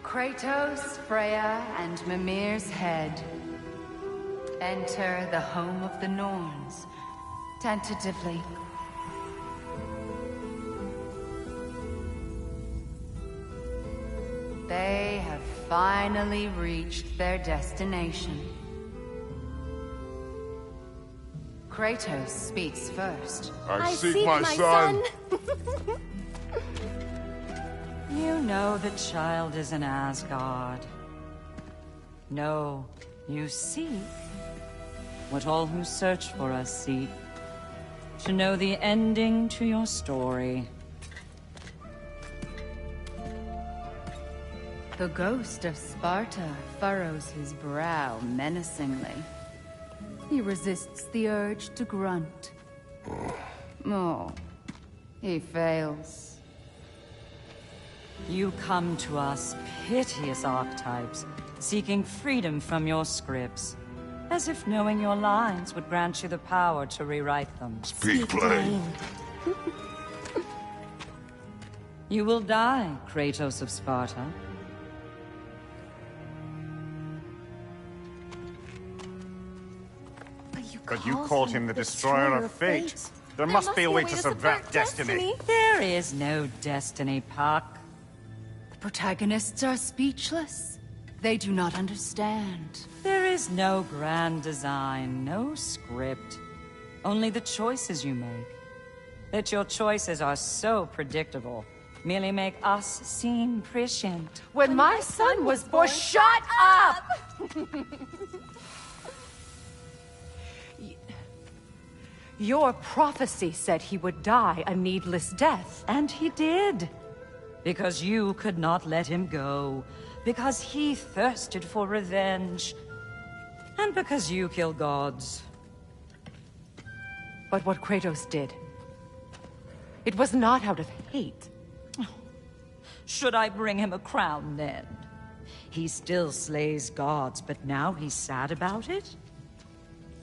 Kratos, Freya, and Mimir's head. Enter the home of the Norns, tentatively. They have finally reached their destination. Kratos speaks first. I seek my son! You know the child is in Asgard. No, you seek what all who search for us seek. To know the ending to your story. The ghost of Sparta furrows his brow menacingly. He resists the urge to grunt. Oh, he fails. You come to us, piteous archetypes, seeking freedom from your scripts. As if knowing your lines would grant you the power to rewrite them. Speak plain. You will die, Kratos of Sparta. But you called him the Destroyer of Fate. There must be a way to subvert destiny. There is no destiny, Puck. The protagonists are speechless. They do not understand. There is no grand design, no script. Only the choices you make. That your choices are so predictable merely make us seem prescient. When my son was born, shut up! Your prophecy said he would die a needless death. And he did. Because you could not let him go. Because he thirsted for revenge. And because you kill gods. But what Kratos did, it was not out of hate. Should I bring him a crown then? He still slays gods, but now he's sad about it?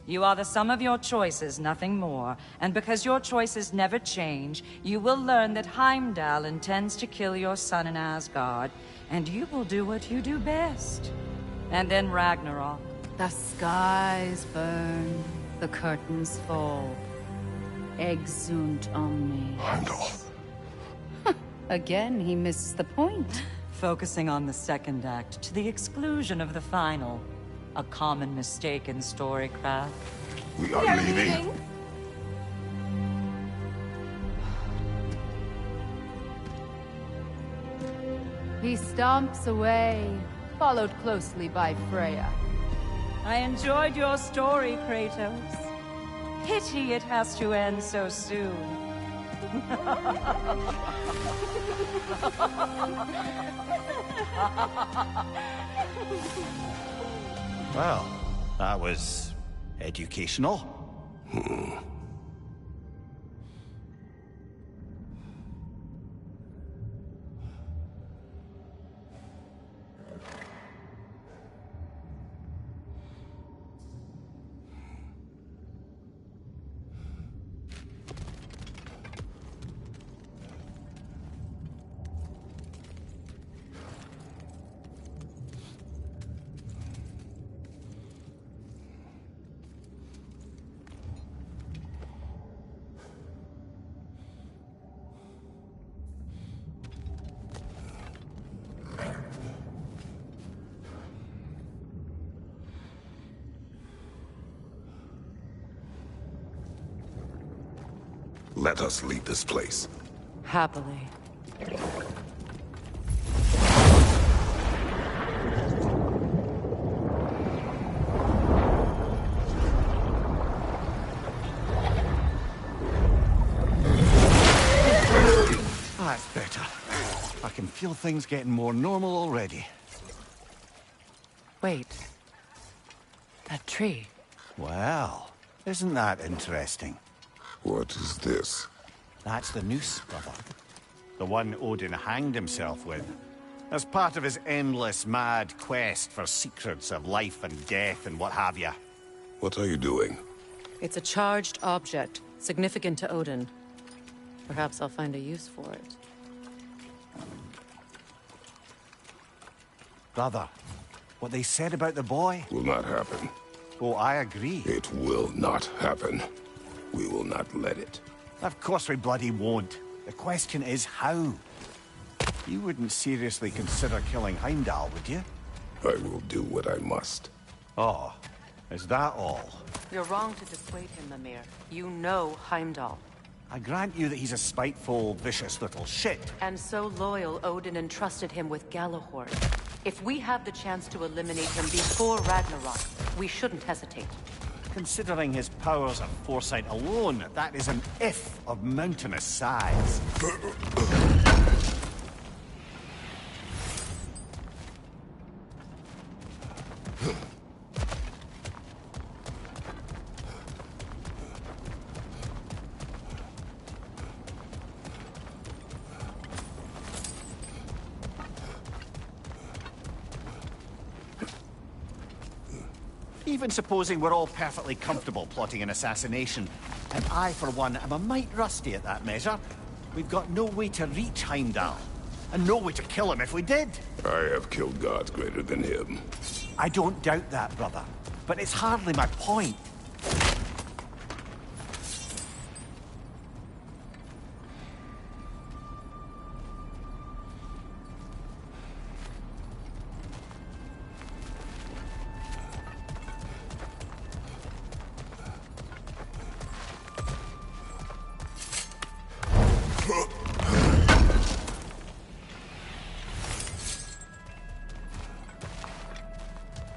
You are the sum of your choices, nothing more. And because your choices never change, you will learn that Heimdall intends to kill your son in Asgard, and you will do what you do best. And then Ragnarok. The skies burn, the curtains fall. Exunt omni. Heimdall. Again, he misses the point. Focusing on the second act to the exclusion of the final. A common mistake in storycraft. We are leaving. He stomps away, followed closely by Freya. I enjoyed your story, Kratos. Pity it has to end so soon. Well, that was educational. Let us leave this place. Happily. That's better. I can feel things getting more normal already. Wait. That tree. Well, isn't that interesting? What is this? That's the noose, brother. The one Odin hanged himself with. As part of his endless, mad quest for secrets of life and death and what have you. What are you doing? It's a charged object, significant to Odin. Perhaps I'll find a use for it. Brother, what they said about the boy? Will not happen. Oh, I agree. It will not happen. We will not let it. Of course we bloody won't. The question is how. You wouldn't seriously consider killing Heimdall, would you? I will do what I must. Oh, is that all? You're wrong to dissuade him, Mimir. You know Heimdall. I grant you that he's a spiteful, vicious little shit. And so loyal, Odin entrusted him with Galahorn. If we have the chance to eliminate him before Ragnarok, we shouldn't hesitate. Considering his powers of foresight alone, that is an if of mountainous size. Even supposing we're all perfectly comfortable plotting an assassination, and I, for one, am a mite rusty at that measure, we've got no way to reach Heimdall, and no way to kill him if we did. I have killed gods greater than him. I don't doubt that, brother, but it's hardly my point.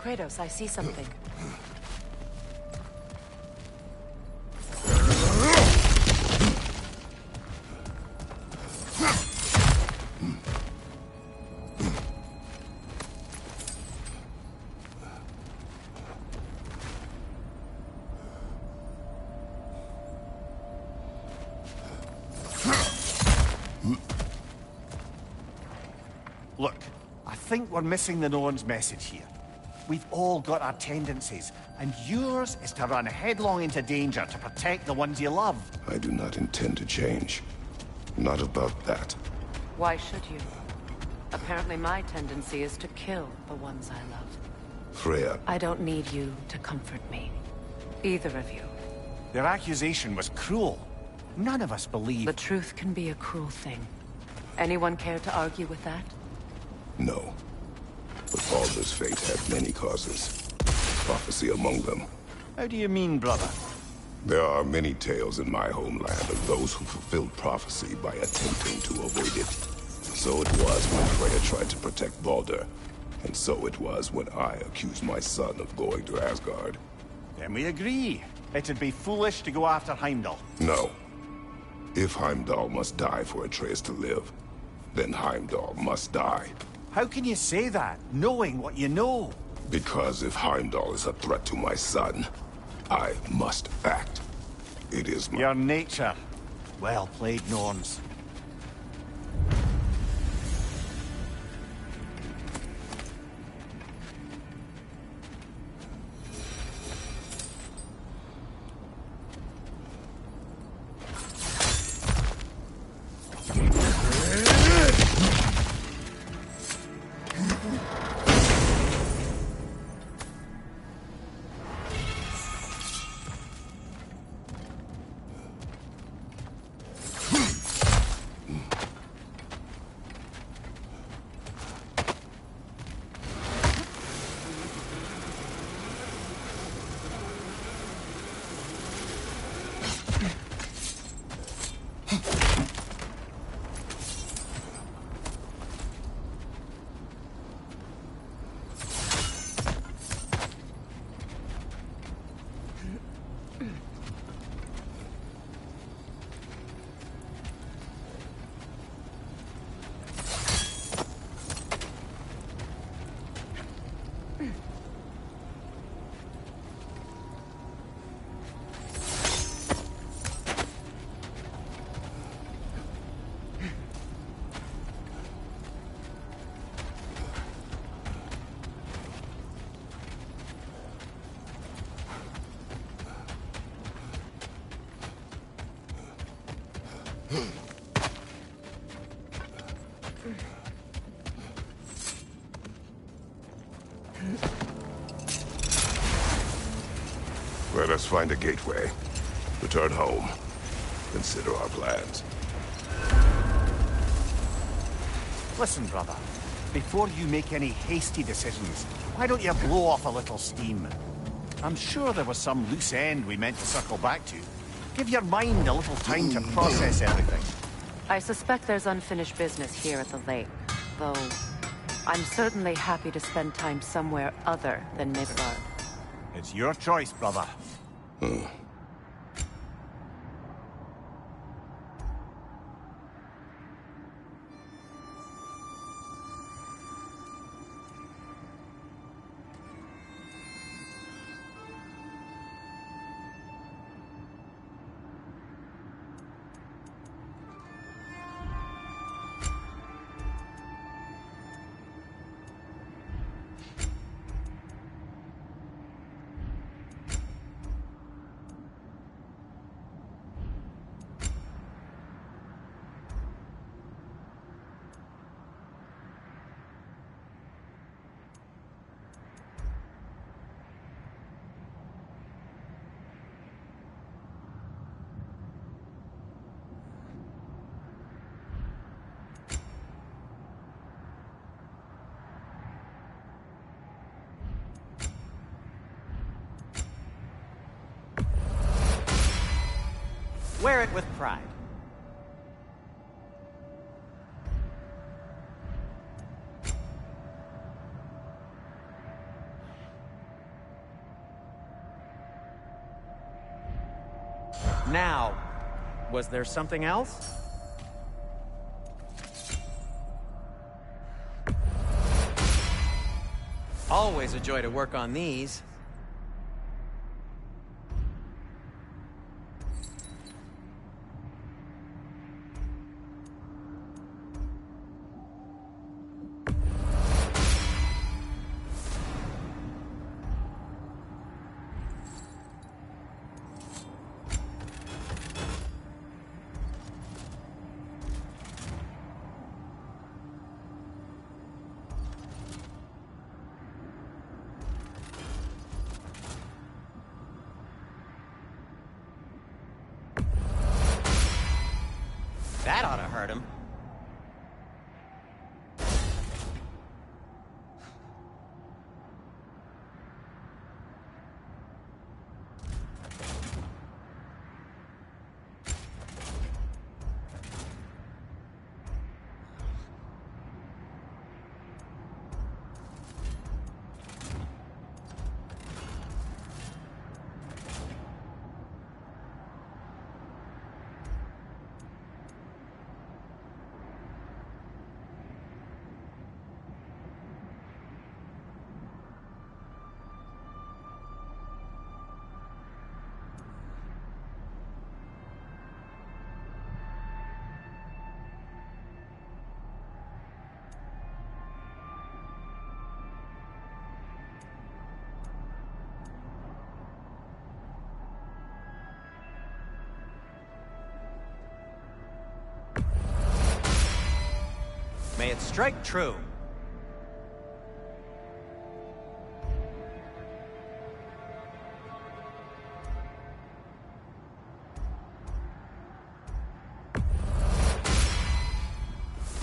Kratos, I see something. Look, I think we're missing the Norn's message here. We've all got our tendencies, and yours is to run headlong into danger to protect the ones you love. I do not intend to change. Not about that. Why should you? Apparently my tendency is to kill the ones I love. Freya, I don't need you to comfort me. Either of you. Their accusation was cruel. None of us believe... The truth can be a cruel thing. Anyone care to argue with that? no. But Baldur's fate had many causes. Prophecy among them. How do you mean, brother? There are many tales in my homeland of those who fulfilled prophecy by attempting to avoid it. So it was when Freya tried to protect Baldur. And so it was when I accused my son of going to Asgard. Then we agree. It'd be foolish to go after Heimdall. No. If Heimdall must die for Atreus to live, then Heimdall must die. How can you say that, knowing what you know? Because if Heimdall is a threat to my son, I must act. It is my... Your nature. Well played, Norns. Let us find a gateway. Return home. Consider our plans. Listen, brother. Before you make any hasty decisions, why don't you blow off a little steam? I'm sure there was some loose end we meant to circle back to. Give your mind a little time to process everything. I suspect there's unfinished business here at the lake, though I'm certainly happy to spend time somewhere other than Midgard. It's your choice, brother. Wear it with pride. Now, was there something else? Always a joy to work on these. That ought to hurt him. May it strike true.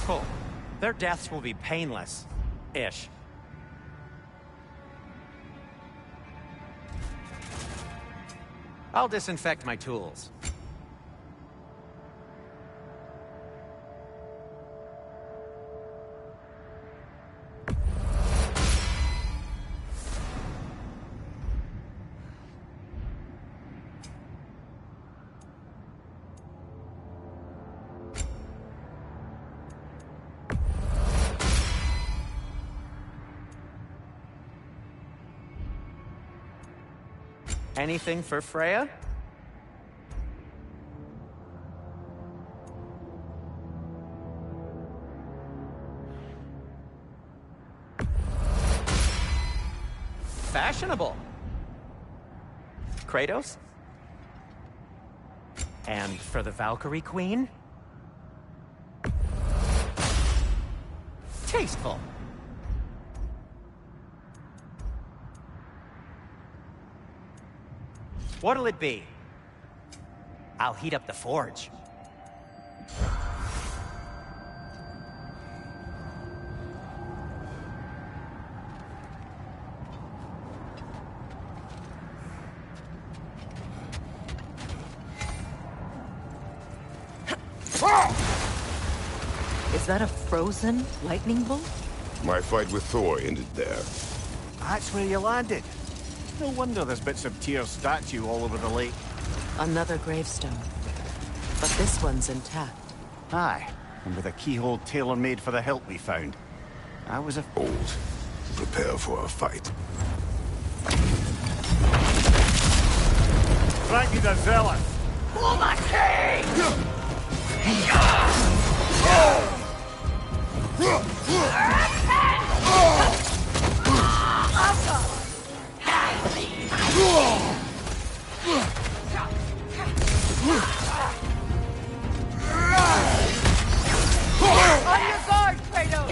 Cool. Their deaths will be painless-ish. I'll disinfect my tools. Anything for Freya? Fashionable. Kratos? And for the Valkyrie Queen? Tasteful. What'll it be? I'll heat up the forge. Is that a frozen lightning bolt? My fight with Thor ended there. That's where you landed. No wonder there's bits of Tyr's statue all over the lake. Another gravestone. But this one's intact. Aye, and with a keyhole tailor-made for the hilt we found. I was a... Old. Prepare for a fight. Frankie the Zealot! For the king! On your guard, Kratos!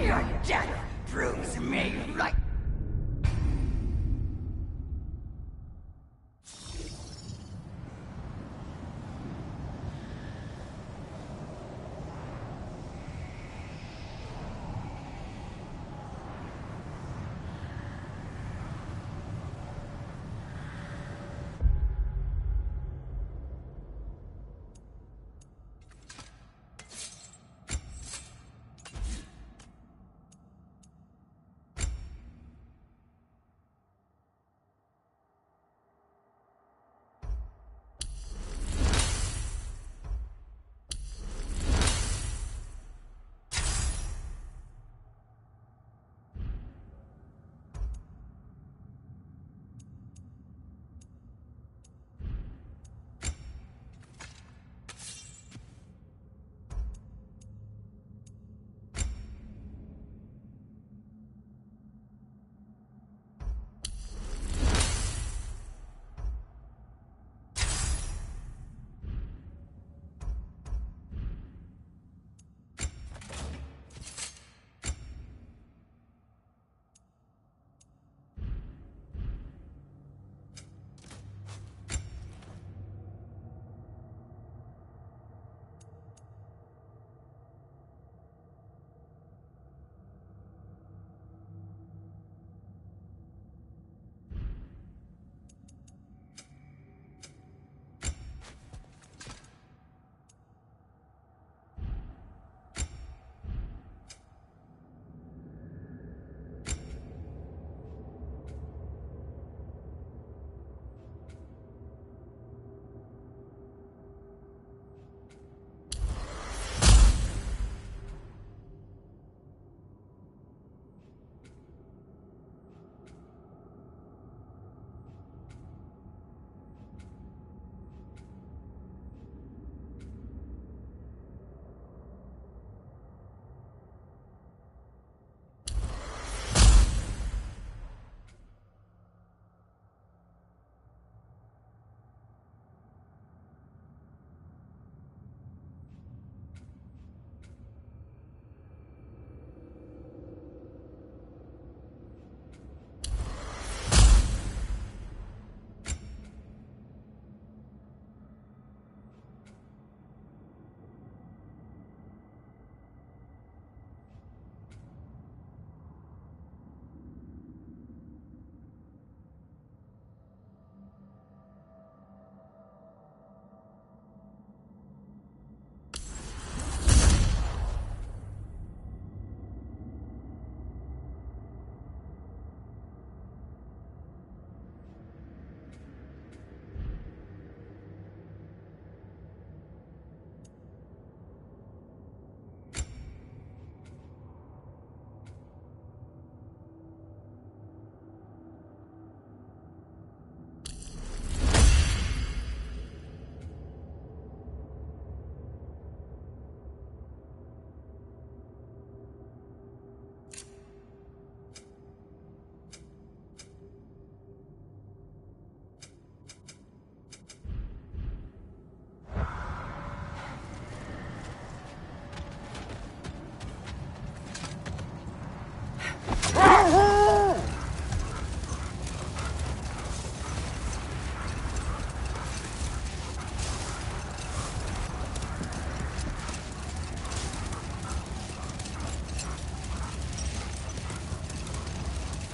Your death proves me right.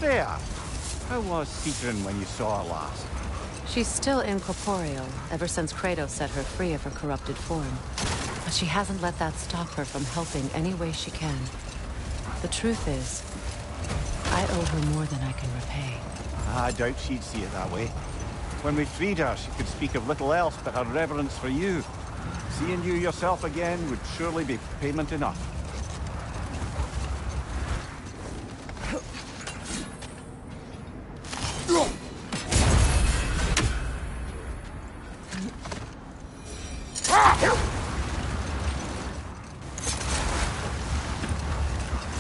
there. How was Citrin when you saw her last? She's still incorporeal, ever since Kratos set her free of her corrupted form. But she hasn't let that stop her from helping any way she can. The truth is, I owe her more than I can repay. I doubt she'd see it that way. When we freed her, she could speak of little else but her reverence for you. Seeing you yourself again would surely be payment enough.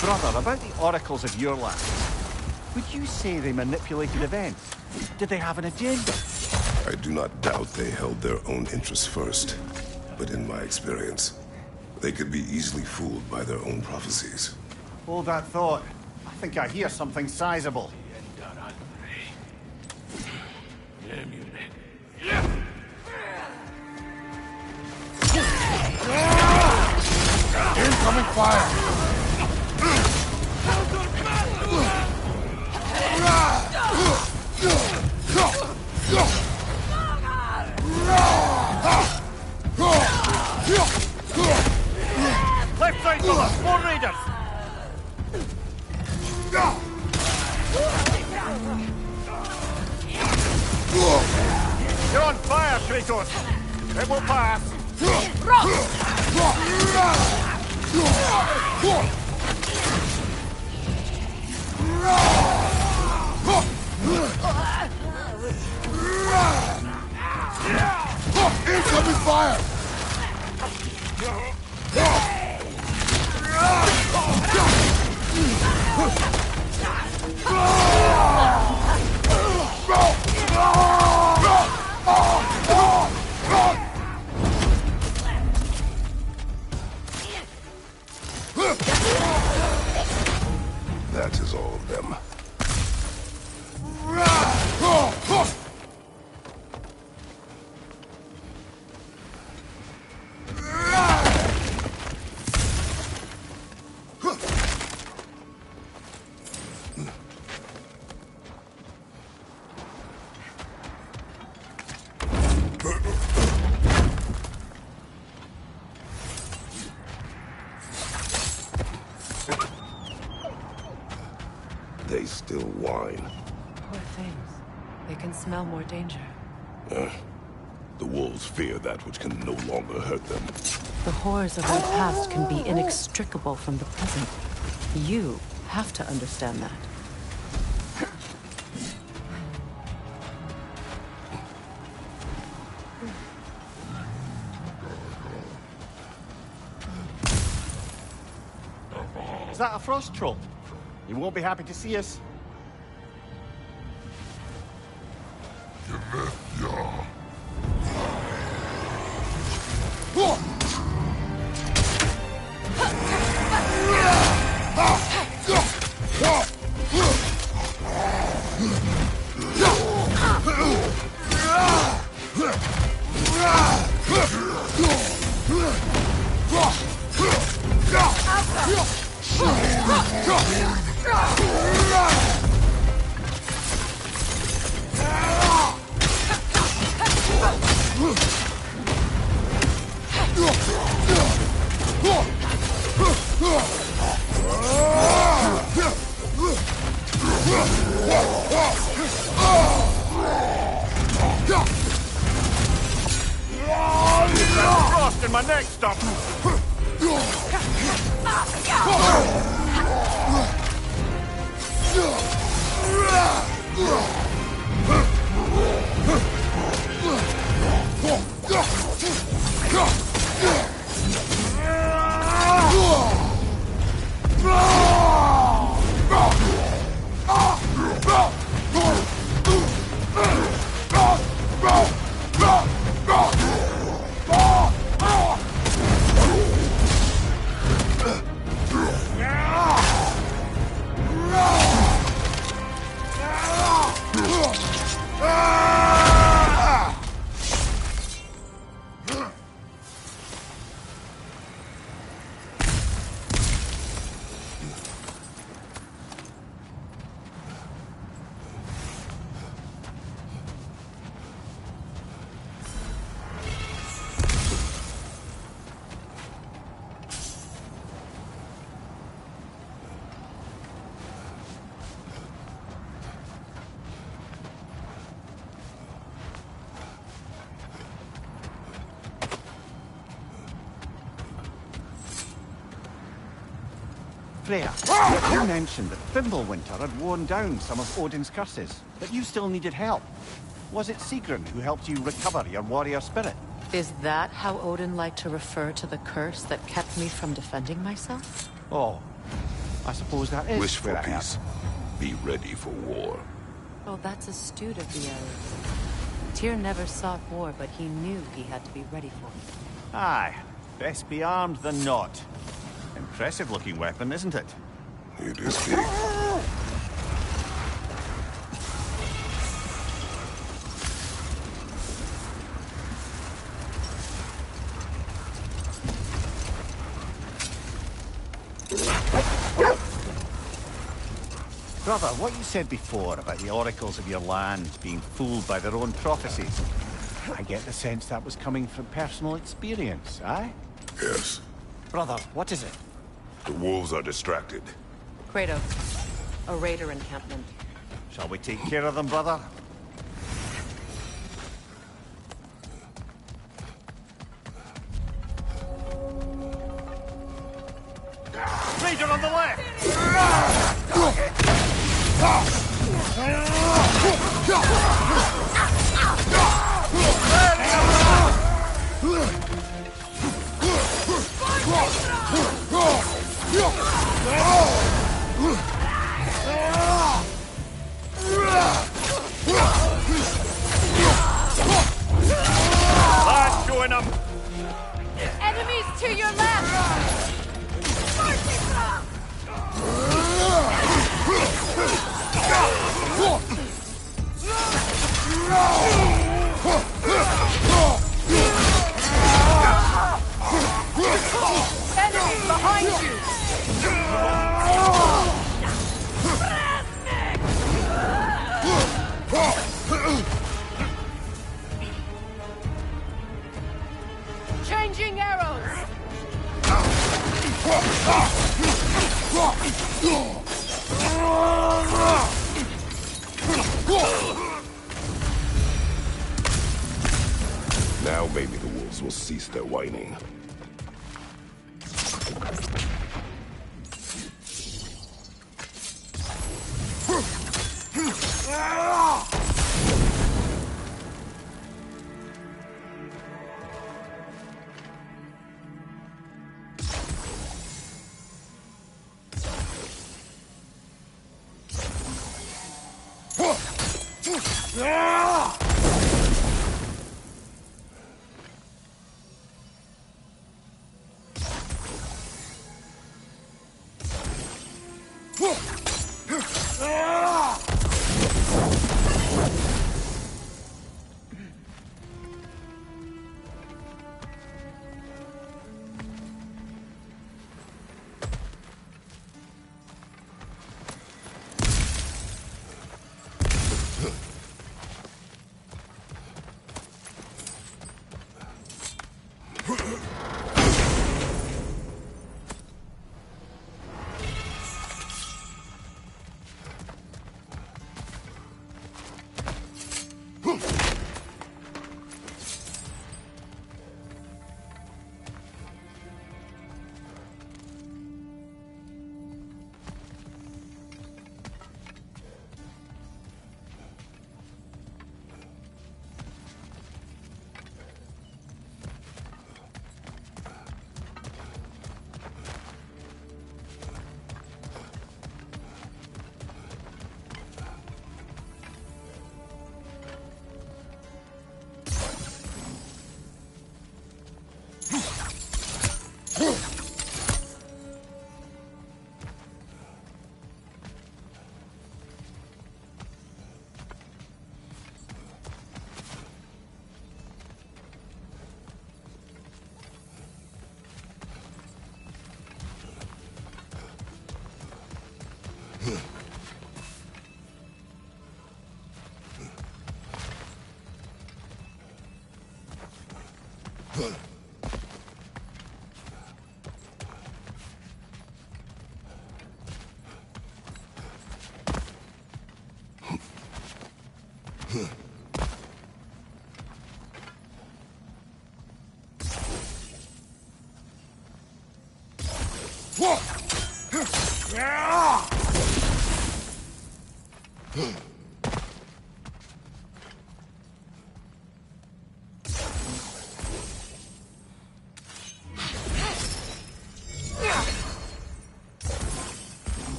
Brother, about the oracles of your land, would you say they manipulated events? Did they have an agenda? I do not doubt they held their own interests first. But in my experience, they could be easily fooled by their own prophecies. Hold that thought. I think I hear something sizable. Incoming fire! Left side, fellas! More raiders! You're on fire, Kratos! It will pass! Incoming fire! That is all of them. They still whine. Poor things. They can smell more danger. The wolves fear that which can no longer hurt them. The horrors of our past can be inextricable from the present. You have to understand that. Is that a frost troll? You won't be happy to see us. Frost in my neck stop! Freya, you mentioned that Fimbulwinter had worn down some of Odin's curses, but you still needed help. Was it Sigrun who helped you recover your warrior spirit? Is that how Odin liked to refer to the curse that kept me from defending myself? Oh, I suppose that is Wish for where I am. peace. Be ready for war. Oh, that's astute of the elves. Tyr never sought war, but he knew he had to be ready for it. Aye, best be armed than not. Impressive looking weapon, isn't it? It is big. Brother, what you said before about the oracles of your land being fooled by their own prophecies, I get the sense that was coming from personal experience, aye? Yes. Brother, what is it? The wolves are distracted. Kratos, a raider encampment. Shall we take care of them, brother? Raider on the left! Lad, join them! Enemies to your left! Enemies behind you! Changing arrows! Now maybe the wolves will cease their whining.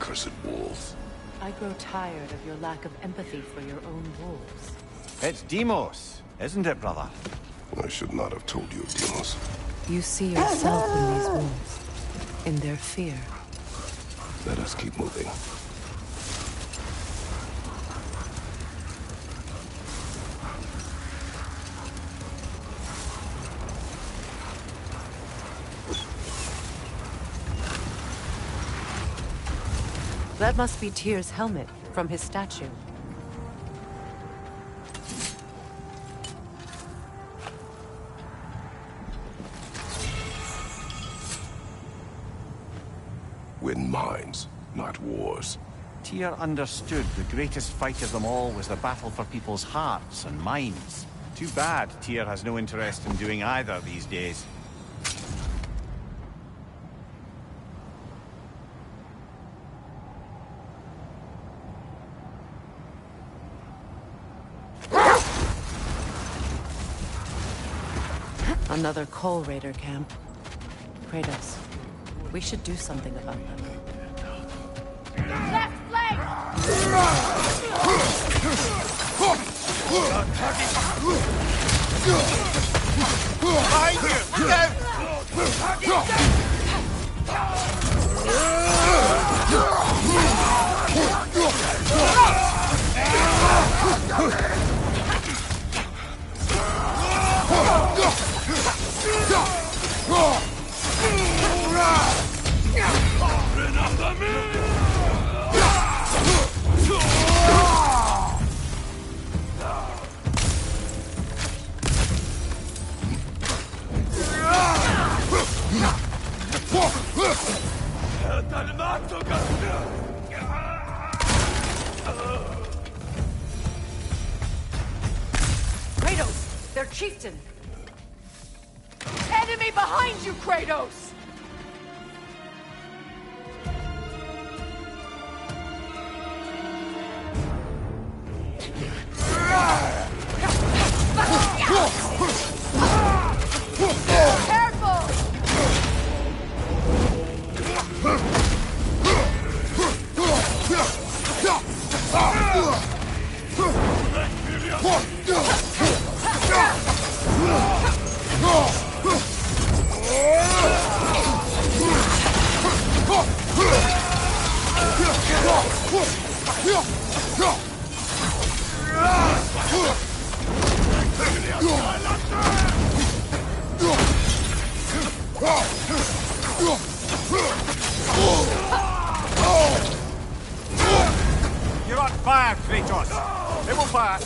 Accursed wolves. I grow tired of your lack of empathy for your own wolves. It's Demos, isn't it, brother? I should not have told you, Demos. You see yourself in these wolves, in their fear. Let us keep moving. That must be Tyr's helmet from his statue. Win minds, not wars. Tyr understood the greatest fight of them all was the battle for people's hearts and minds. Too bad Tyr has no interest in doing either these days. Another Coal Raider camp. Kratos, we should do something about them. Left flank! Behind you! Look Kratos! Their chieftain! Enemy behind you, Kratos! You're on fire, Kratos! It will pass!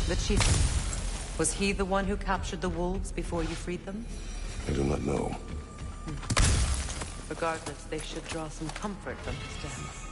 The chief. Was he the one who captured the wolves before you freed them? I do not know. Regardless, they should draw some comfort from his death.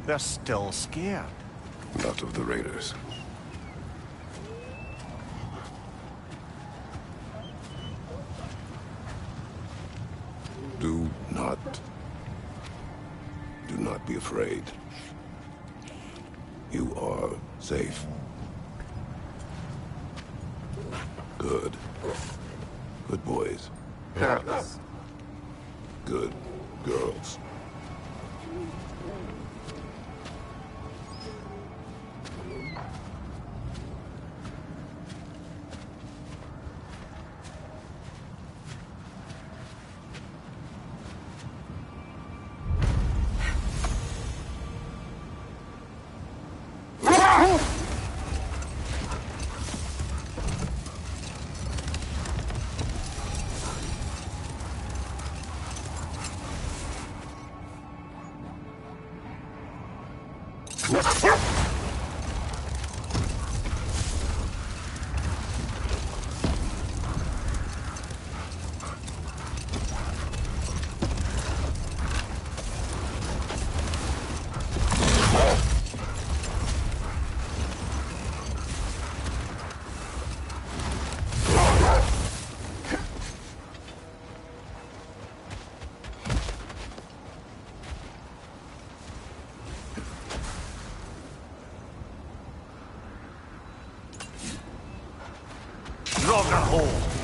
They're still scared. Not of the raiders. Do not be afraid. You are safe. Good. Good boys. Hairless. Good girls.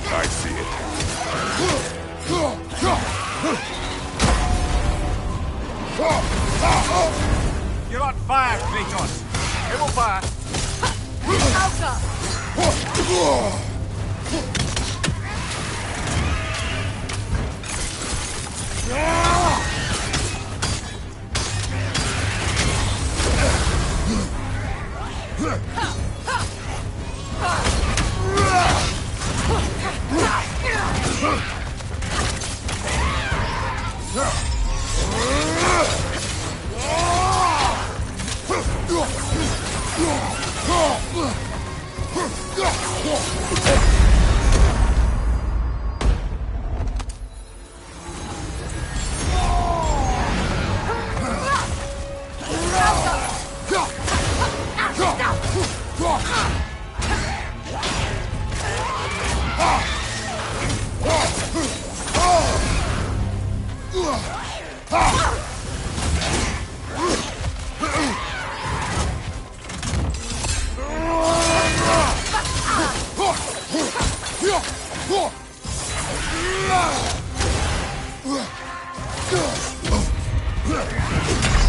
I see it. You're on fire, Kratos. It will pass.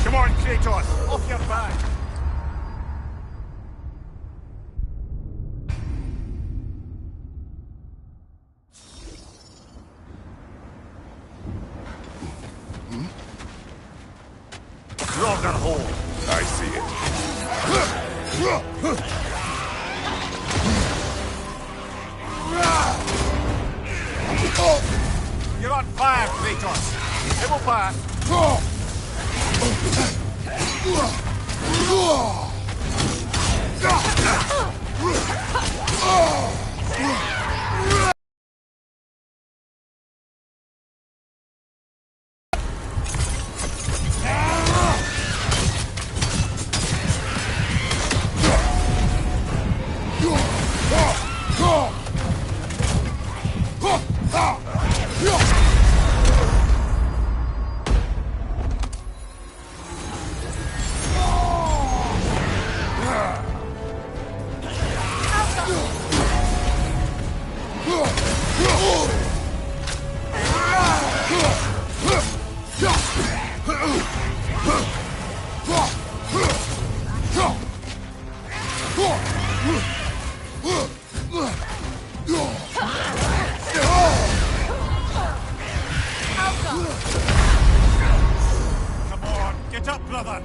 Come on, Kratos, off your back. Draugr hole. I see it. You're on fire, Kratos. It will pass. Come on, get up, brother.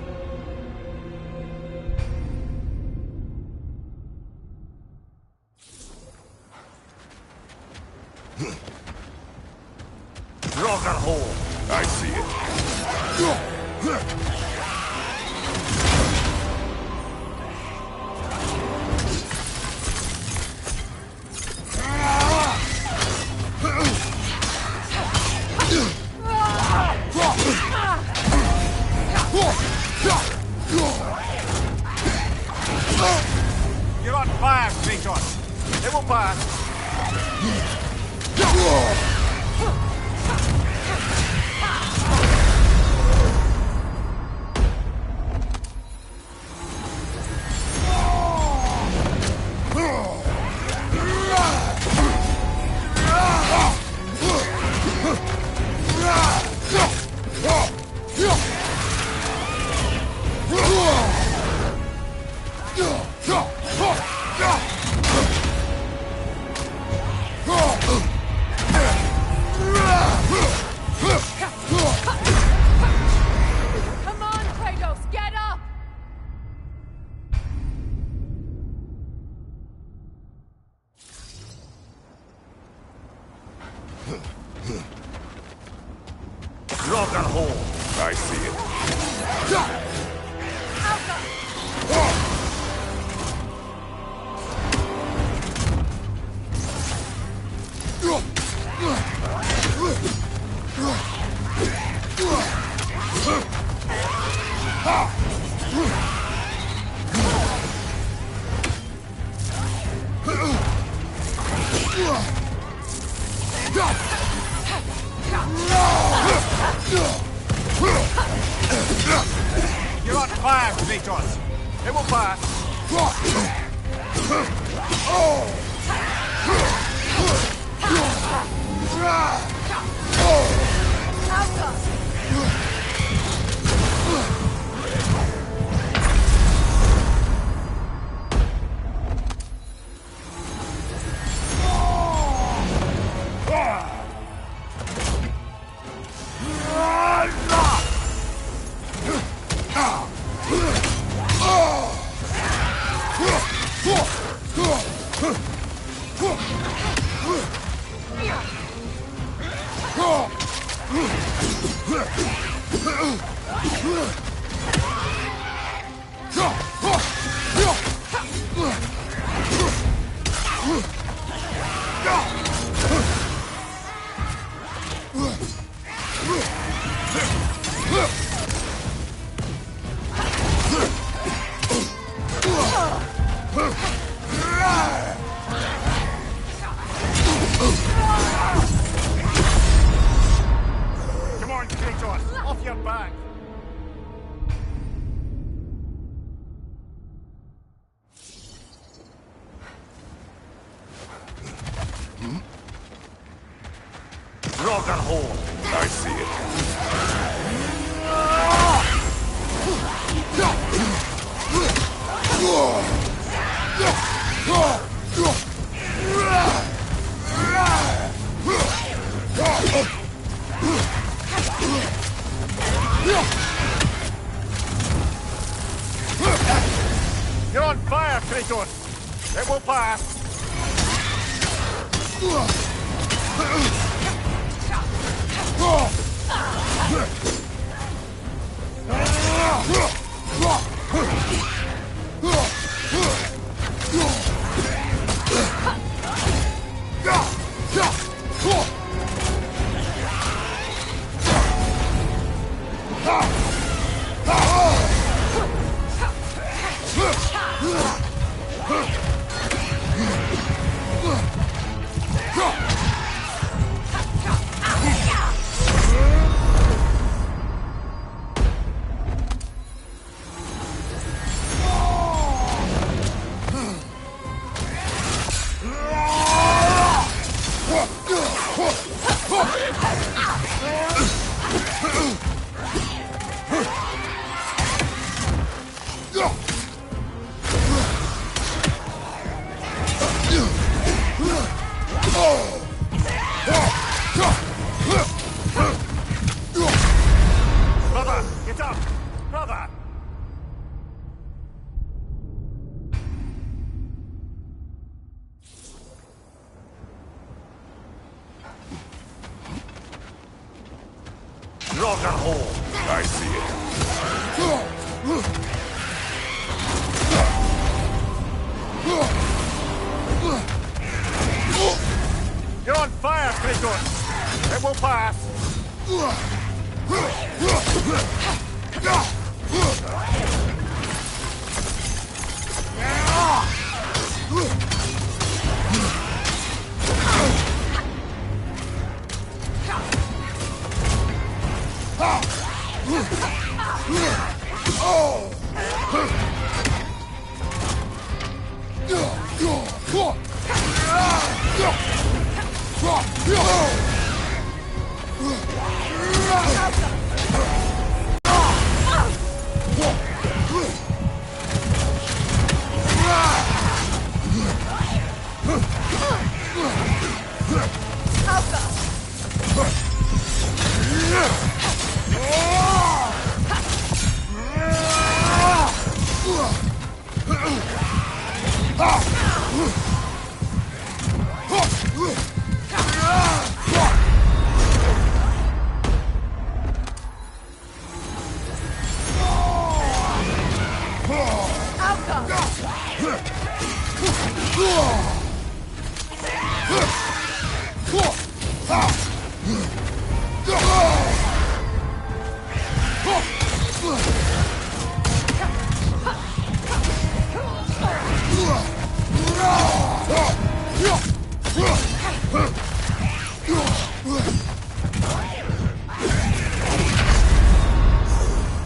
Draugr hole. I see it. fire, Kratos! It will pass! Come on, Kratos, get up! Roggerhole! I see it. You're on fire, Kratos! It will pass! Come on, Kratos! Off your back! Roggerhole! I see it. You're on fire, Kratos! It will pass! Brother, get up! Brother! Roggerhole! I see it. You're on fire, Kratos! It will pass!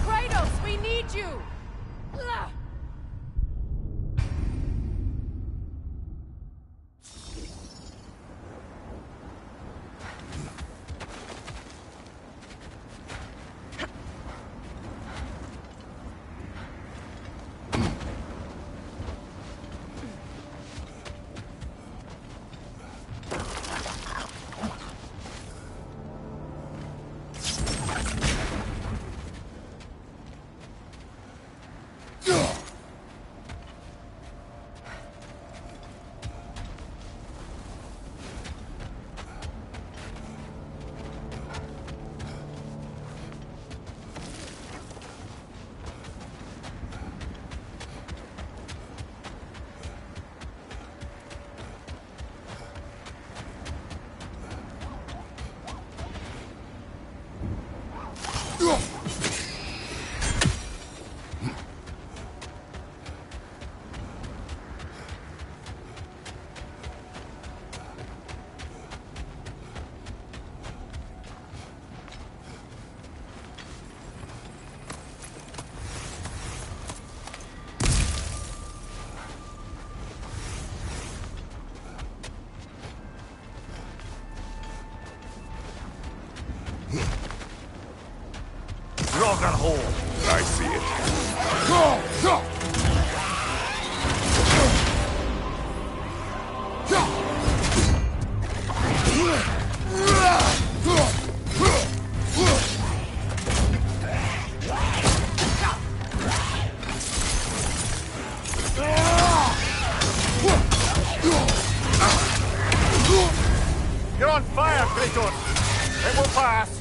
Kratos, we need you! Roger hole. I see it. You're on fire, Kratos. It will pass.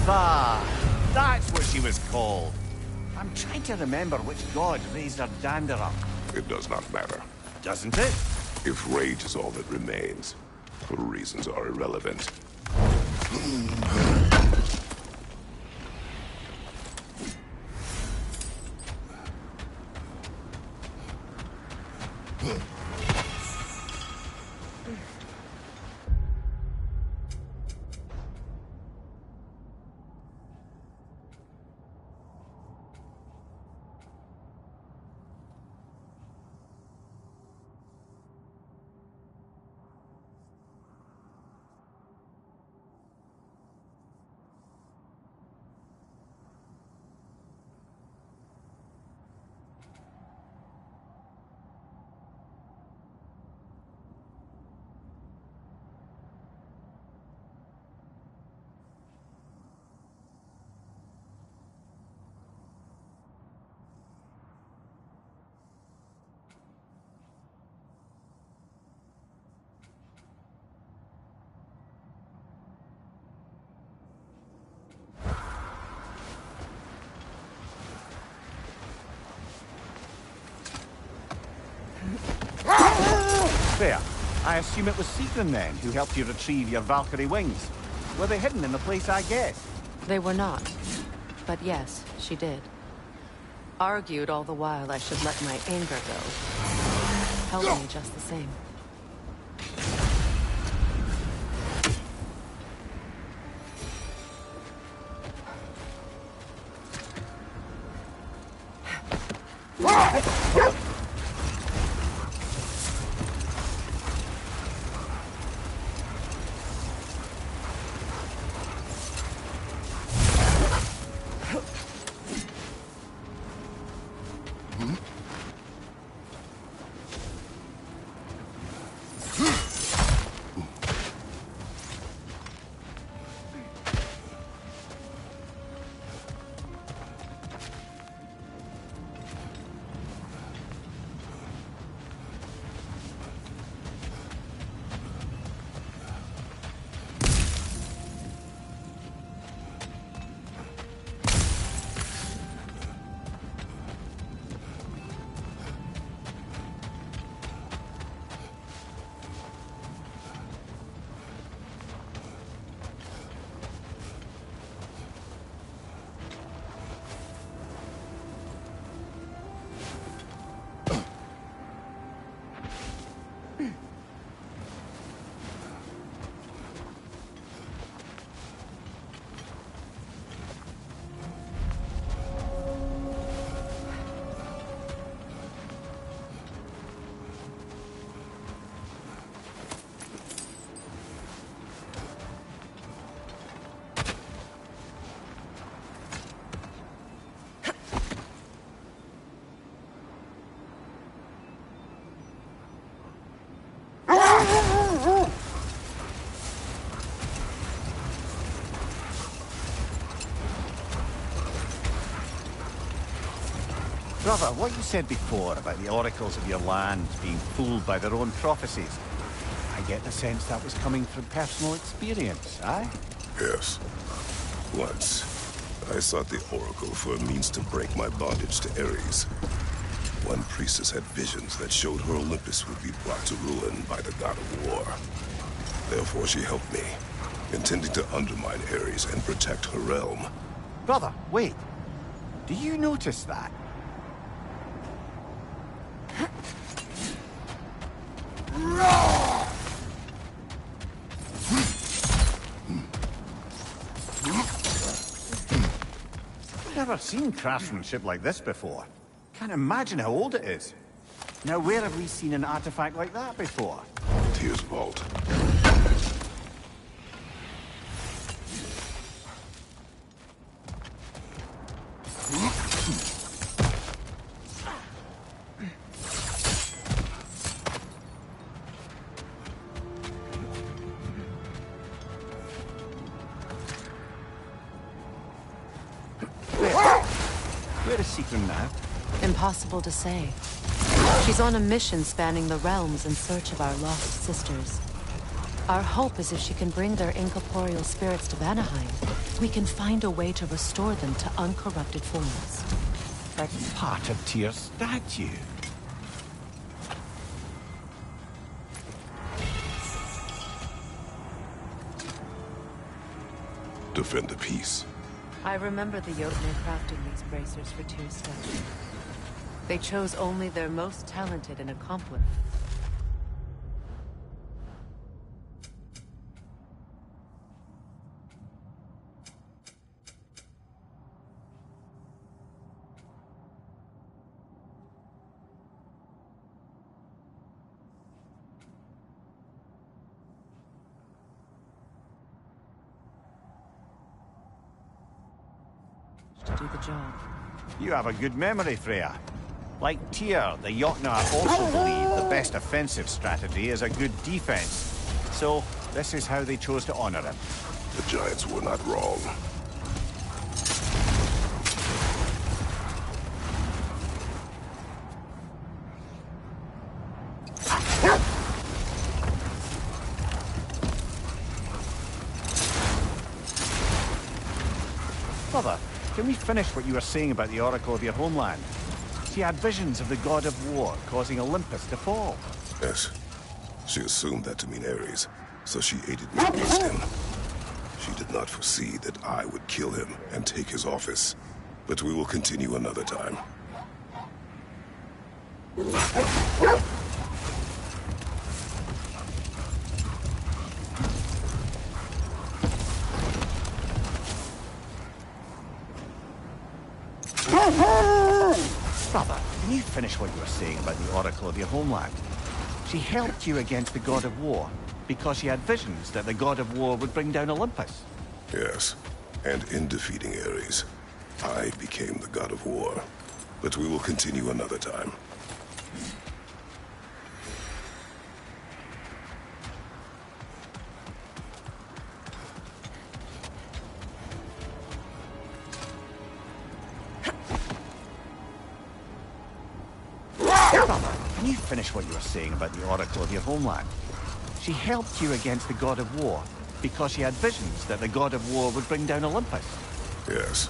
Hertha! That's what she was called. I'm trying to remember which god raised her dander up. It does not matter. Doesn't it? If rage is all that remains, the reasons are irrelevant. Fair. I assume it was Sigrun then who helped you retrieve your Valkyrie wings. Were they hidden in the place I guessed? They were not. But yes, she did. Argued all the while I should let my anger go. Helped me just the same. Brother, what you said before about the oracles of your land being fooled by their own prophecies, I get the sense that was coming from personal experience, aye? Yes. Once, I sought the oracle for a means to break my bondage to Ares. One priestess had visions that showed her Olympus would be brought to ruin by the god of war. Therefore she helped me, intending to undermine Ares and protect her realm. Brother, wait. Do you notice that? Never seen craftsmanship like this before. Can't imagine how old it is. Now, where have we seen an artifact like that before? Tyr's vault. Where is Sigrun now? Impossible to say. She's on a mission spanning the realms in search of our lost sisters. Our hope is if she can bring their incorporeal spirits to Vanaheim, we can find a way to restore them to uncorrupted forms. That's part of Tyr's statue. Defend the peace. I remember the Jotnar crafting these bracers for Tyr's statue. They chose only their most talented and accomplished. To do the job. You have a good memory, Freya. Like Tyr, the Jotnar also believe the best offensive strategy is a good defense. So, this is how they chose to honor him. The Giants were not wrong. Brother, can we finish what you were saying about the oracle of your homeland? She had visions of the god of war causing Olympus to fall. Yes. She assumed that to mean Ares, so she aided me against him. She did not foresee that I would kill him and take his office. But we will continue another time. Brother, can you finish what you were saying about the Oracle of your homeland? She helped you against the God of War because she had visions that the God of War would bring down Olympus. Yes, and in defeating Ares, I became the God of War. But we will continue another time. Brother, can you finish what you were saying about the Oracle of your homeland? She helped you against the God of War because she had visions that the God of War would bring down Olympus. Yes,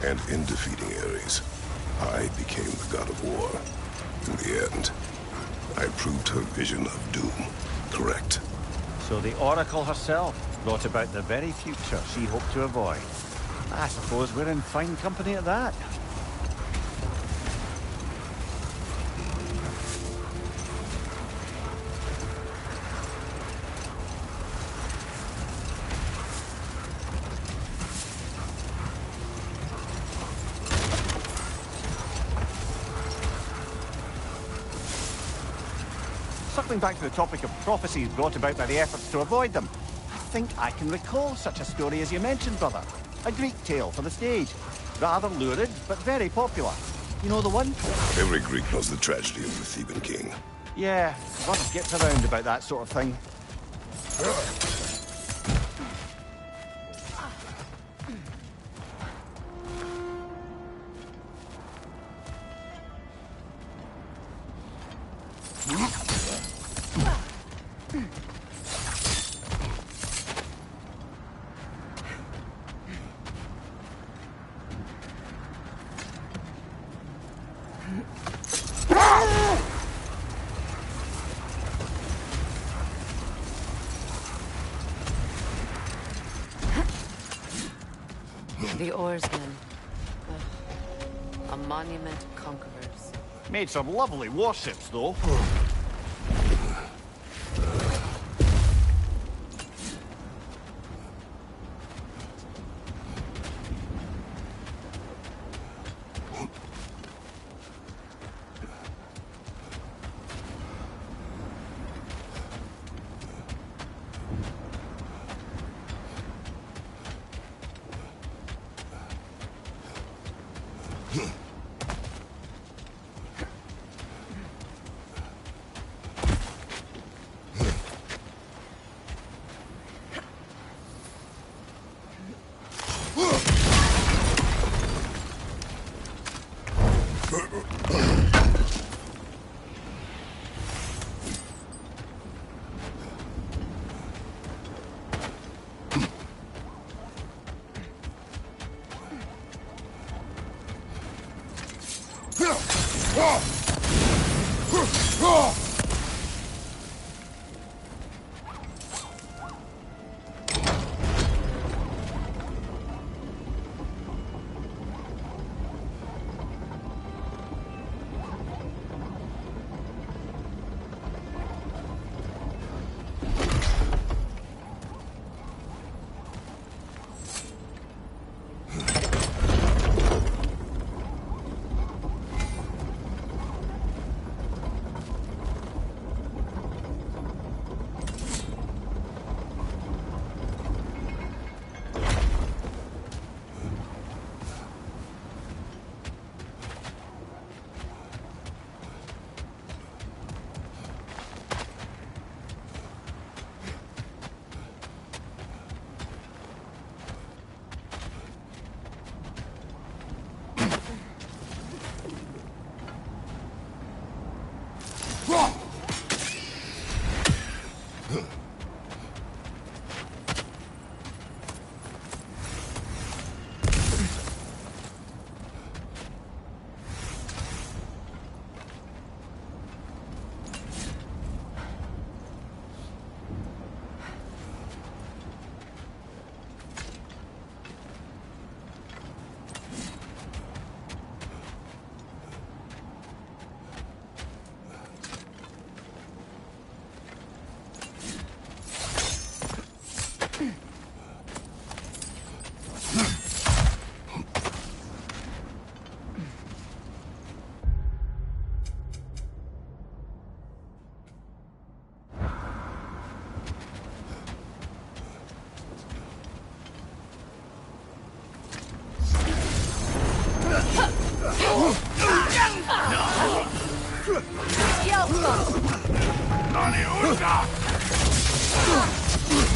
and in defeating Ares, I became the God of War. In the end, I proved her vision of doom correct. So the Oracle herself brought about the very future she hoped to avoid. I suppose we're in fine company at that. Circling back to the topic of prophecies brought about by the efforts to avoid them, I think I can recall such a story as you mentioned, brother. A Greek tale for the stage. Rather lurid, but very popular. You know the one? Every Greek knows the tragedy of the Theban king. Yeah, one gets around about that sort of thing. The oarsmen. A monument of conquerors. Made some lovely warships, though.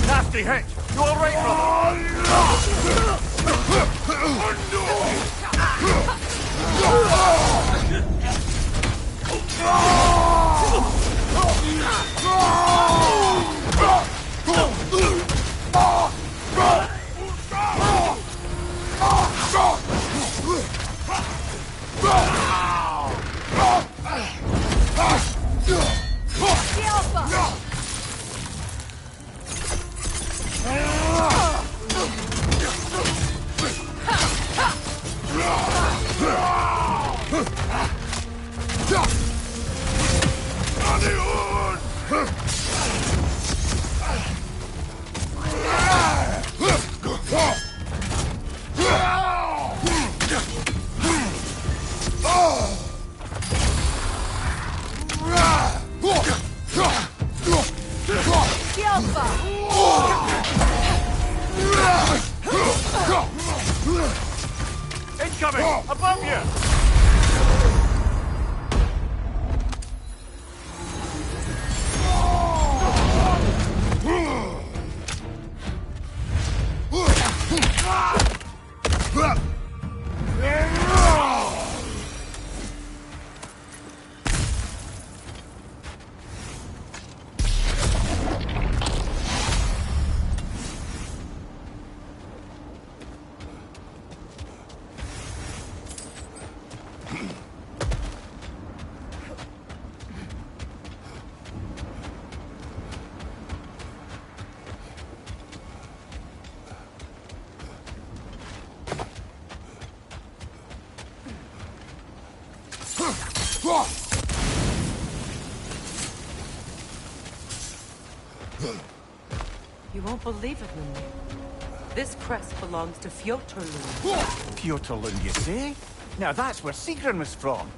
Nasty hit! You alright, Incoming! Above you! You won't believe it, Lund. This crest belongs to Fjotr Lund. Piotr Lund, you say? Now that's where Sigrun was from.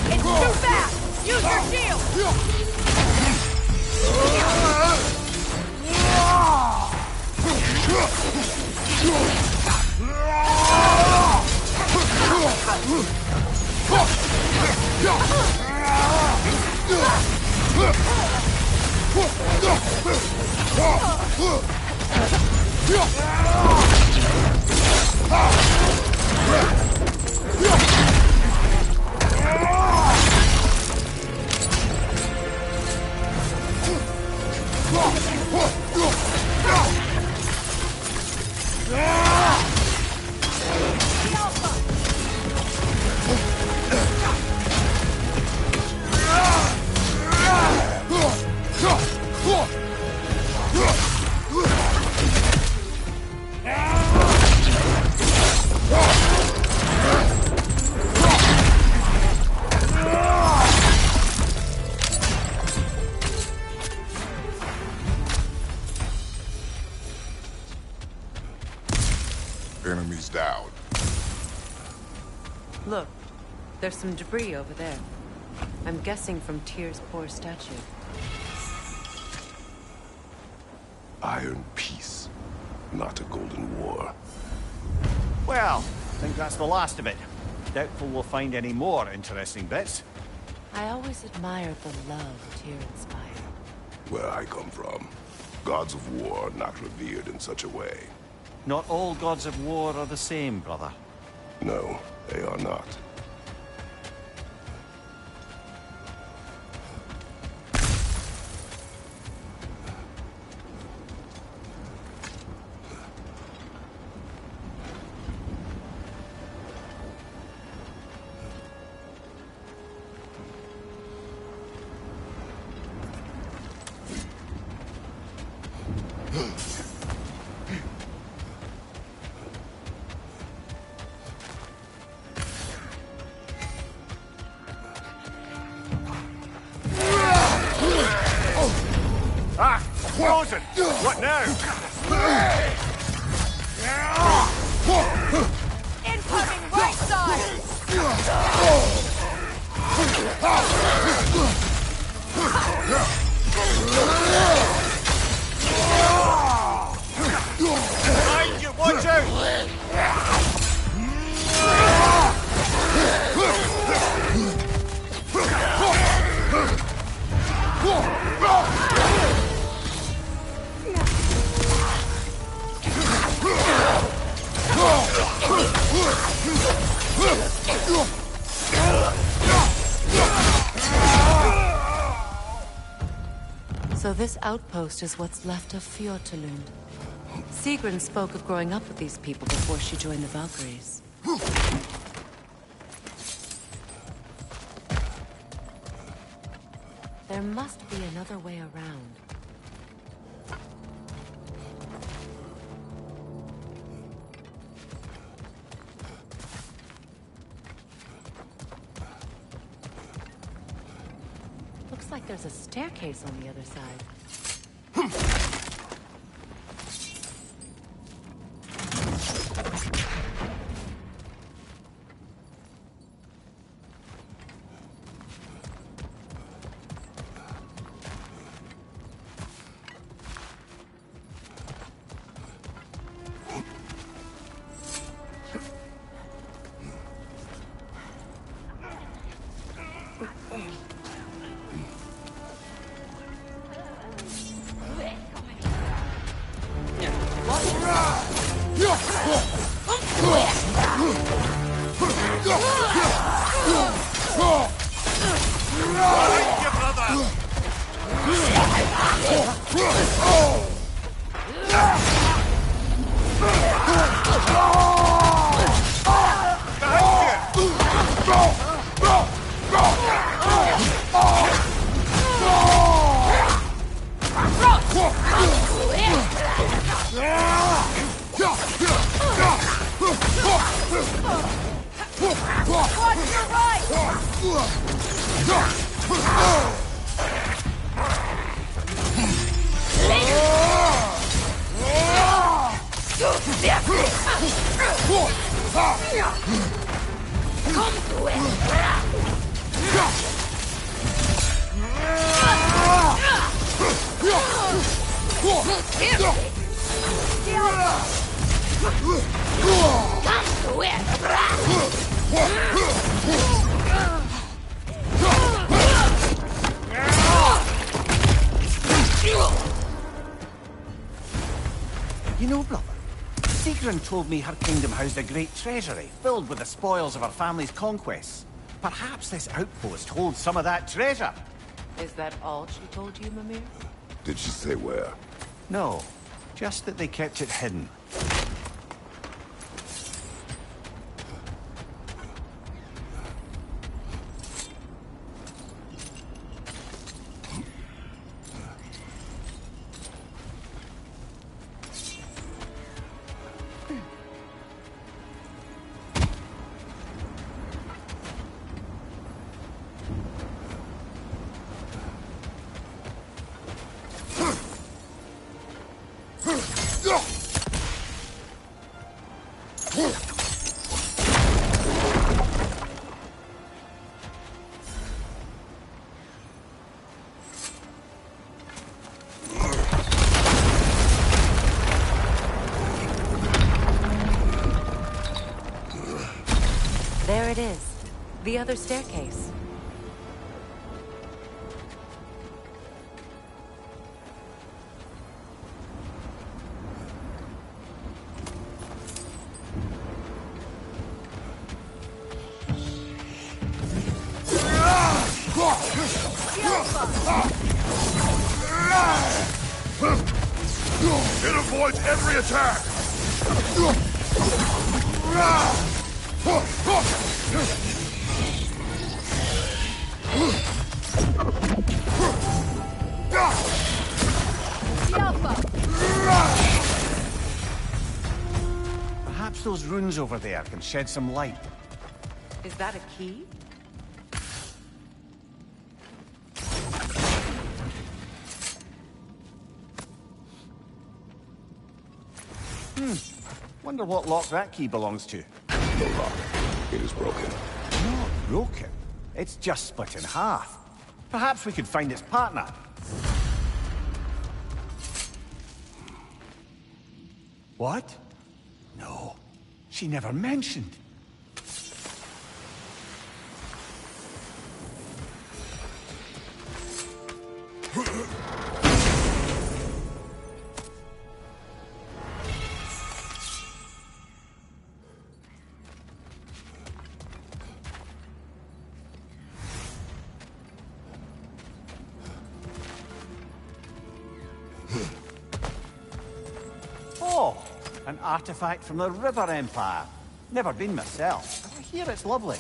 It's too fast! Use your shield! Enemies down. Look, there's some debris over there. I'm guessing from Tyr's poor statue. Iron Peace, not a Golden War. Well, I think that's the last of it. Doubtful we'll find any more interesting bits. I always admired the love Tyr inspired. Where I come from, gods of war are not revered in such a way. Not all gods of war are the same, brother. No, they are not. frozen! What now? Incoming right side! Behind you! Watch out! So this outpost is what's left of Fjortulund. Sigrun spoke of growing up with these people before she joined the Valkyries. There must be another way around. Looks like there's a staircase on the other side. You know, brother, Sigrun told me her kingdom housed a great treasury filled with the spoils of her family's conquests. Perhaps this outpost holds some of that treasure. Is that all she told you, Mimir? Did she say where? No, just that they kept it hidden. There it is. The other staircase. It avoids every attack! Perhaps those runes over there can shed some light. Is that a key? Wonder what lock that key belongs to. The lock. It is broken. Not broken. It's just split in half. Perhaps we could find its partner. What? No. She never mentioned. Oh, an artifact from the River Empire. Never been myself, but I hear it's lovely.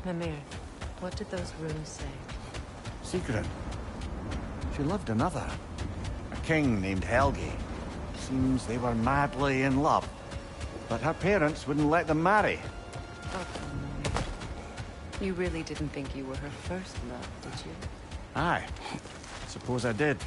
Mimir, what did those runes say? Secret. She loved another. A king named Helgi. Seems they were madly in love. But her parents wouldn't let them marry. Oh, Mimir. You really didn't think you were her first love, did you? Aye. Suppose I did.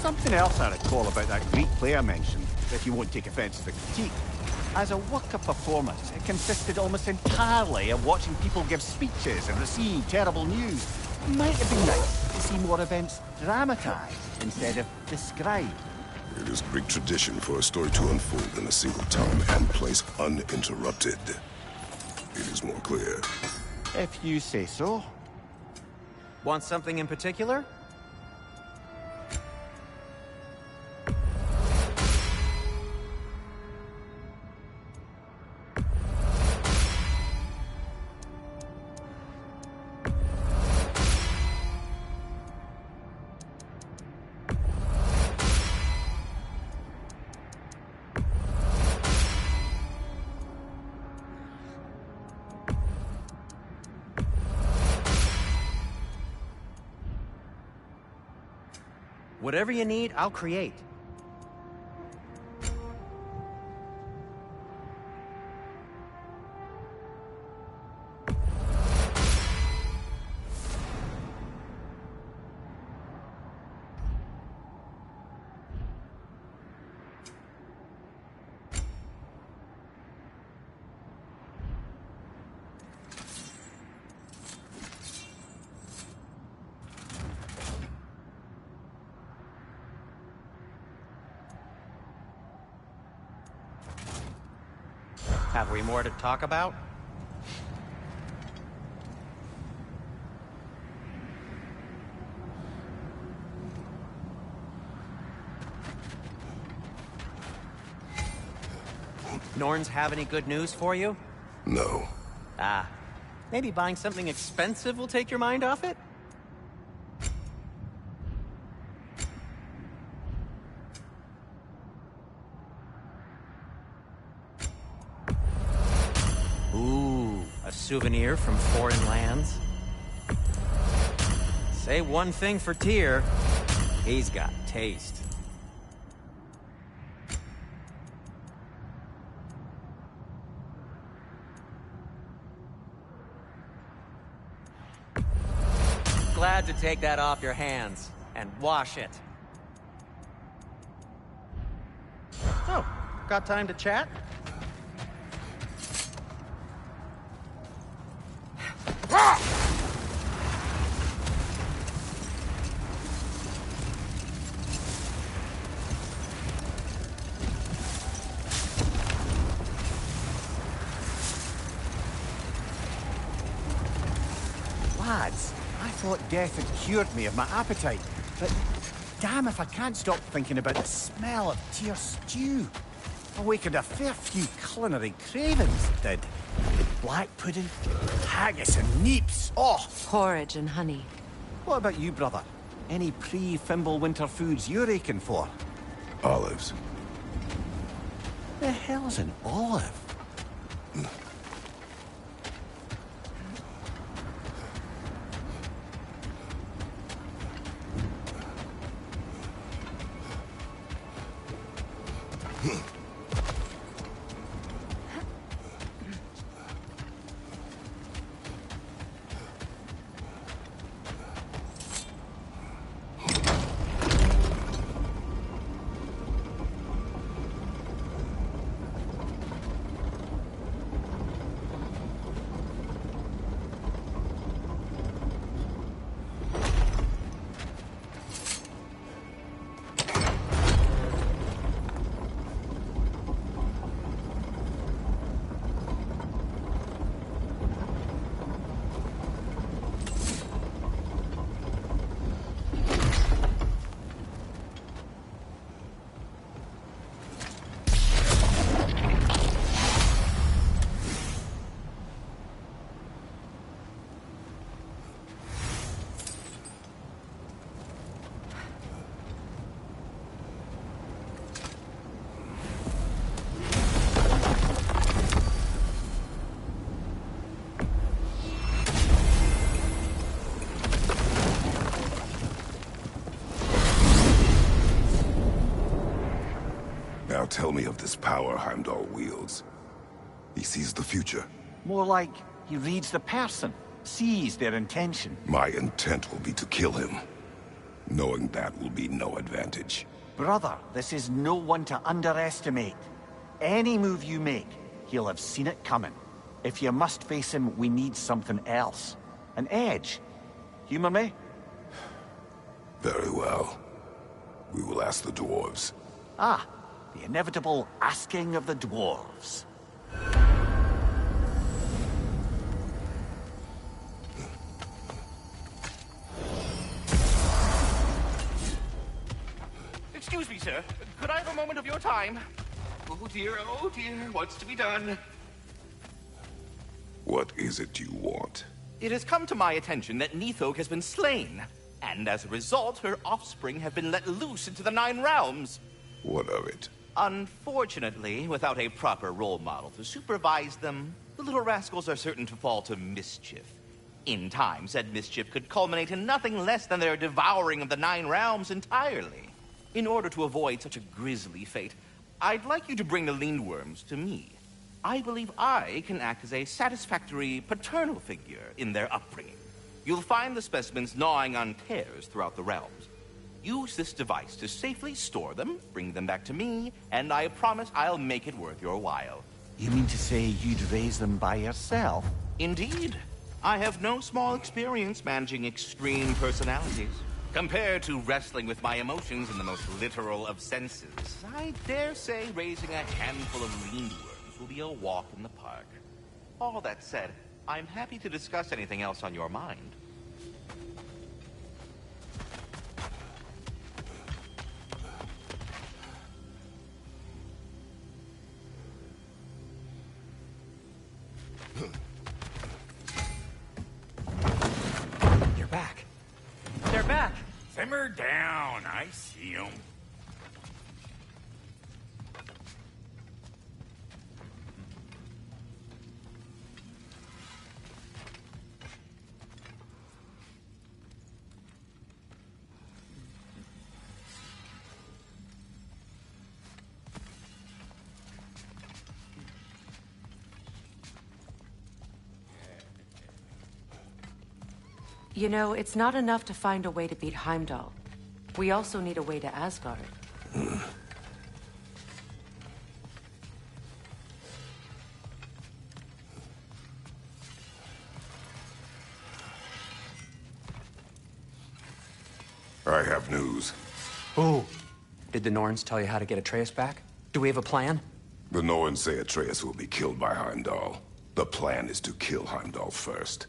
Something else I recall about that Greek play I mentioned, if you won't take offence to the critique. As a work of performance, it consisted almost entirely of watching people give speeches and receive terrible news. It might have been nice to see more events dramatized instead of described. It is Greek tradition for a story to unfold in a single time and place uninterrupted. It is more clear. If you say so. Want something in particular? Whatever you need, I'll create. Have we more to talk about? Norns have any good news for you? No. Ah, maybe buying something expensive will take your mind off it? Ooh, a souvenir from foreign lands? Say one thing for Tyr, he's got taste. Glad to take that off your hands and wash it. Oh, got time to chat? Lads, I thought death had cured me of my appetite, but damn if I can't stop thinking about the smell of Tyr stew. Awakened a fair few culinary cravings, it did. Black pudding, haggis and neeps, oh! Porridge and honey. What about you, brother? Any pre-Fimble winter foods you're aching for? Olives. The hell's an olive? tell me of this power Heimdall wields. He sees the future. More like he reads the person, sees their intention. My intent will be to kill him. Knowing that will be no advantage. Brother, this is no one to underestimate. Any move you make, he'll have seen it coming. If you must face him, we need something else. An edge. Humor me? Very well. We will ask the dwarves. Ah, the inevitable asking of the dwarves. Excuse me, sir. Could I have a moment of your time? Oh dear, what's to be done? What is it you want? It has come to my attention that Nithog has been slain, and as a result, her offspring have been let loose into the Nine Realms. What of it? Unfortunately, without a proper role model to supervise them, the little rascals are certain to fall to mischief. In time, said mischief could culminate in nothing less than their devouring of the Nine Realms entirely. In order to avoid such a grisly fate, I'd like you to bring the Lindworms to me. I believe I can act as a satisfactory paternal figure in their upbringing. You'll find the specimens gnawing on tears throughout the realms. Use this device to safely store them, bring them back to me, and I promise I'll make it worth your while. You mean to say you'd raise them by yourself? Indeed. I have no small experience managing extreme personalities. Compared to wrestling with my emotions in the most literal of senses, I dare say raising a handful of Lindworms will be a walk in the park. All that said, I'm happy to discuss anything else on your mind. You're back. They're back. Simmer down. I see 'em. You know, it's not enough to find a way to beat Heimdall. We also need a way to Asgard. I have news. Oh. Did the Norns tell you how to get Atreus back? Do we have a plan? The Norns say Atreus will be killed by Heimdall. The plan is to kill Heimdall first.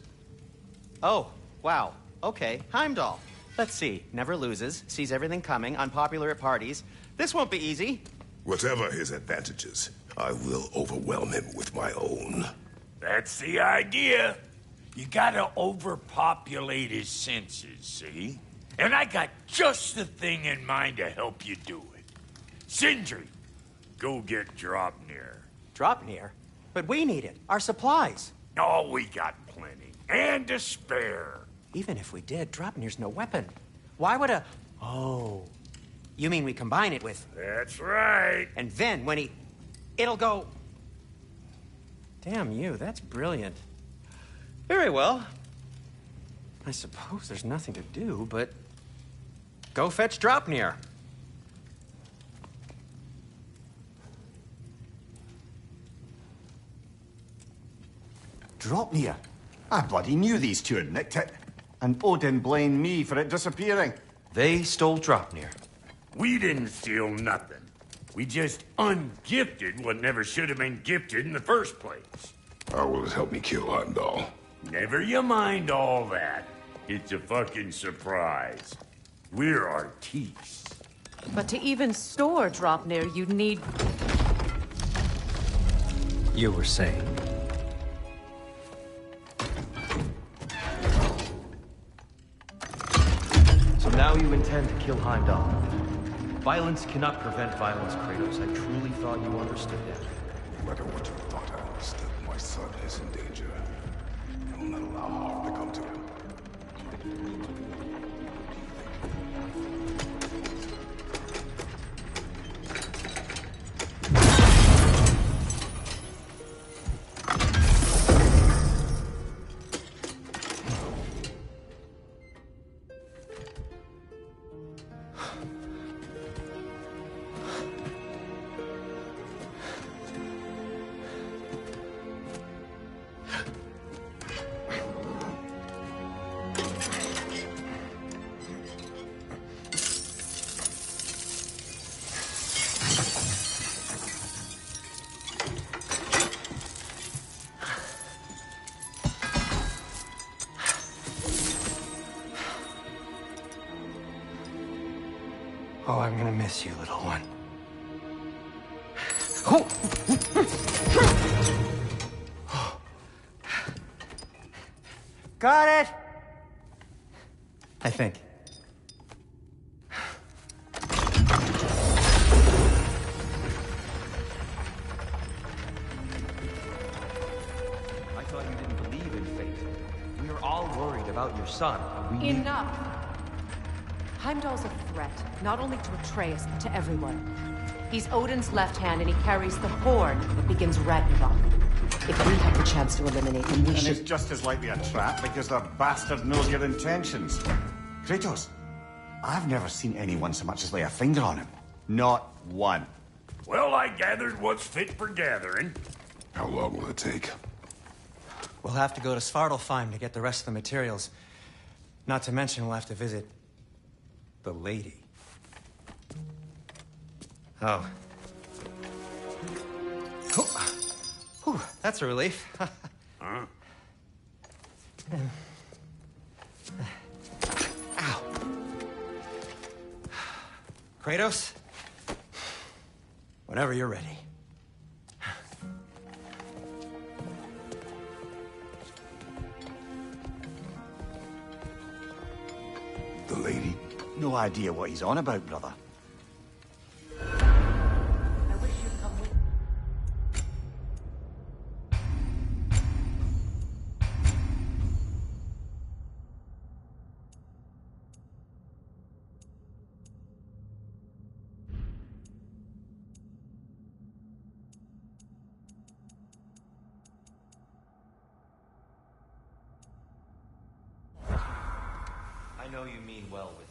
Oh, wow. Okay, Heimdall. Let's see. Never loses, sees everything coming, unpopular at parties. This won't be easy. Whatever his advantages, I will overwhelm him with my own. That's the idea. You gotta overpopulate his senses, see? And I got just the thing in mind to help you do it. Sindri, go get Draupnir. Draupnir? But we need it. Our supplies. Oh, we got plenty. And to spare. Even if we did, Draupnir's no weapon. Why would a... Oh. You mean we combine it with... That's right. And then when he... It'll go... Damn you, that's brilliant. Very well. I suppose there's nothing to do, but... Go fetch Draupnir. Draupnir? I bloody knew these two had nicked it. And Odin blamed me for it disappearing. They stole Draupnir. We didn't steal nothing. We just ungifted what never should have been gifted in the first place. How will it help me kill Heimdall? Never you mind all that. It's a fucking surprise. We're artistes. But to even store Draupnir, you'd need... You were saying? So now you intend to kill Heimdall. Violence cannot prevent violence, Kratos. I truly thought you understood that. No matter what you thought I understood, my son is in danger. I will not allow harm to come to him. Oh, I'm gonna miss you, little one. Got it! I think. I thought you didn't believe in fate. We were all worried about your son. Enough! Heimdall's a threat, not only to Atreus, but to everyone. He's Odin's left hand, and he carries the horn that begins Ragnarok. If we have the chance to eliminate him, we And should... it's just as likely a trap because the bastard knows your intentions. Kratos, I've never seen anyone so much as lay a finger on him. Not one. Well, I gathered what's fit for gathering. How long will it take? We'll have to go to Svartalfheim to get the rest of the materials. Not to mention we'll have to visit... the lady. Oh. Whew, that's a relief. Huh? Ow. Kratos? Whenever you're ready. The lady? No idea what he's on about, brother. I wish you'd come with... I know you mean well with